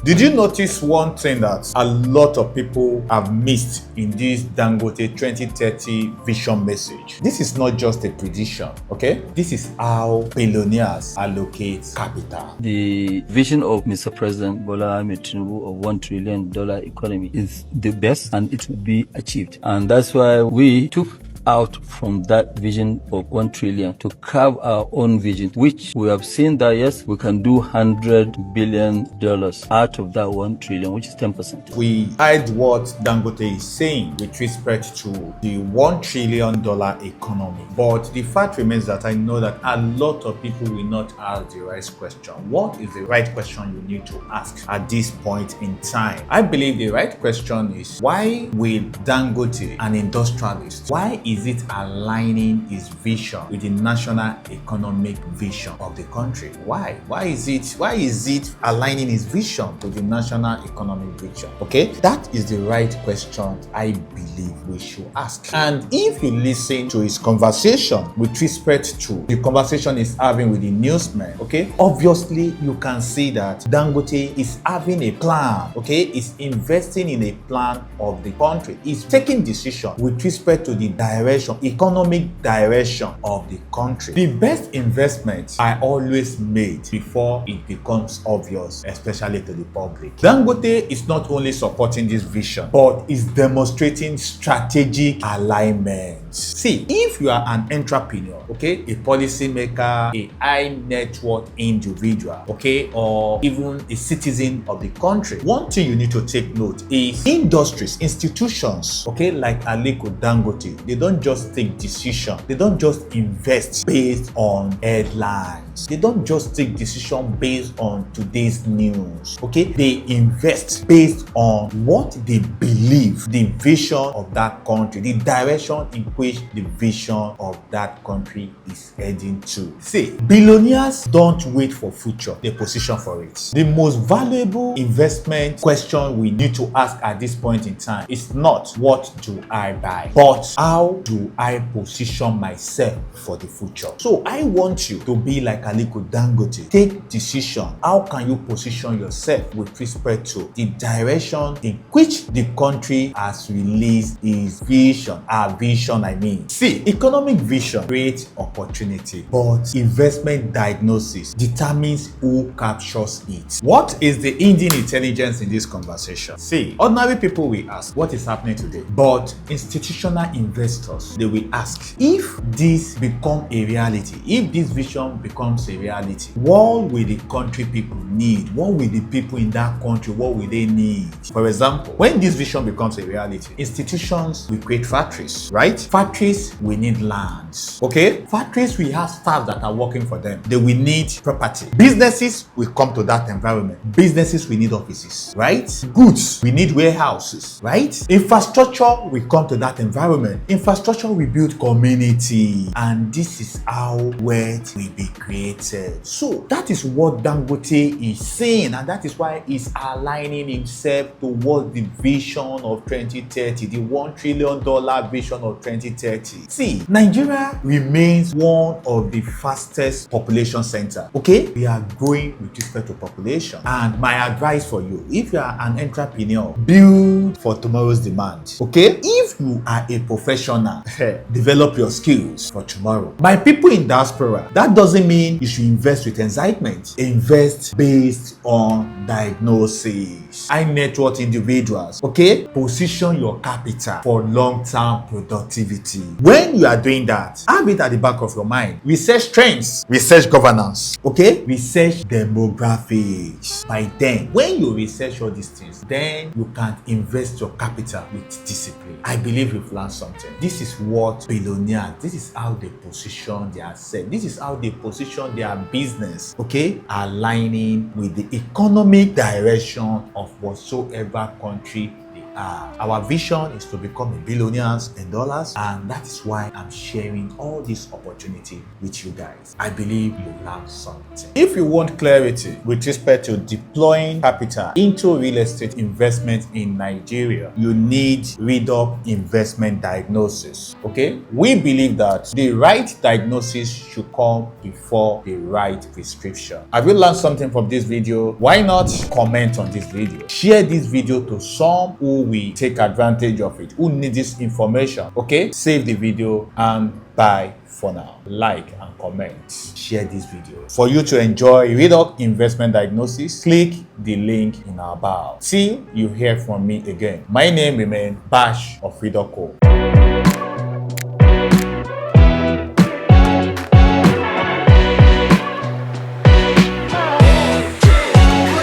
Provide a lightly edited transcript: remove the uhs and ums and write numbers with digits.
Did you notice one thing that a lot of people have missed in this Dangote 2030 vision message? This is not just a prediction, okay? This is how billionaires allocate capital. The vision of Mr. President Bola Ahmed Tinubu of $1 trillion economy is the best, and it will be achieved. And that's why we took out from that vision of 1 trillion to carve our own vision, which we have seen that yes, we can do $100 billion out of that 1 trillion, which is 10%. We heard what Dangote is saying with respect to the $1 trillion economy. But the fact remains that I know that a lot of people will not ask the right question. What is the right question you need to ask at this point in time? I believe the right question is, why will Dangote, an industrialist, why is it aligning his vision with the national economic vision of the country? Why? Why is it aligning his vision to the national economic vision? Okay, that is the right question I believe we should ask. And if you listen to his conversation with respect to the conversation he's having with the newsman, okay, obviously you can see that Dangote is having a plan, okay, is investing in a plan of the country. He's taking decision with respect to the economic direction of the country. The best investments are always made before it becomes obvious, especially to the public. Dangote is not only supporting this vision, but is demonstrating strategic alignment. See, if you are an entrepreneur, okay, a policymaker, a high net worth individual, okay, or even a citizen of the country, one thing you need to take note is industries, institutions, okay, like Aliko Dangote, they don't just take decision. They don't just invest based on headlines. They don't just take decision based on today's news. Okay, they invest based on what they believe the vision of that country, the direction in which the vision of that country is heading to. See, billionaires don't wait for future, they position for it. The most valuable investment question we need to ask at this point in time is not what do I buy, but how do I position myself for the future? So I want you to be like Aliko Dangote. Take decision. How can you position yourself with respect to the direction in which the country has released its vision? Our vision, I mean. See, economic vision creates opportunity, but investment diagnosis determines who captures it. What is the Indian intelligence in this conversation? See, ordinary people will ask, what is happening today? But institutional investors, they will ask, if this become a reality, if this vision becomes a reality, what will the country people need? What will the people in that country, what will they need? For example, when this vision becomes a reality, institutions will create factories, right? Factories will need lands, okay? Factories will have staff that are working for them. They will need property. Businesses will come to that environment. Businesses will need offices, right? Goods, we need warehouses, right? Infrastructure will come to that environment. Infrastructure will build community, and this is how wealth will be created. So that is what Dangote is saying, and that is why he's aligning himself towards the vision of 2030, the $1 trillion vision of 2030. See, Nigeria remains one of the fastest population center. Okay, we are growing with respect to population, and my advice for you, if you are an entrepreneur, build for tomorrow's demand. Okay, if you are a professional, develop your skills for tomorrow. My people in diaspora, that doesn't mean you should invest with excitement. Invest based on diagnosis. High net worth individuals, okay, position your capital for long-term productivity. When you are doing that, have it at the back of your mind. Research trends, research governance, okay, research demographics. By then, when you research all these things, then you can invest your capital with discipline. I believe you've learned something. This is what billionaires, this is how they position their self. This is how they position their business, okay, aligning with the economic direction of whatsoever country they are. Our vision is to become a billionaires in dollars, and that is why I'm sharing all this opportunity with you guys. I believe you learned something. If you want clarity with respect to deploying capital into real estate investment in Nigeria, you need REDOC investment diagnosis. Okay? We believe that the right diagnosis should come before the right prescription. Have you learned something from this video? Why not comment on this video? Share this video to some who will take advantage of it, who need this information. Okay? Save the video and bye for now. Like and comment. Share this video. For you to enjoy REDOC investment diagnosis, click the link in our bio. Till you hear from me again. My name remains Bash of REDOC HOMES.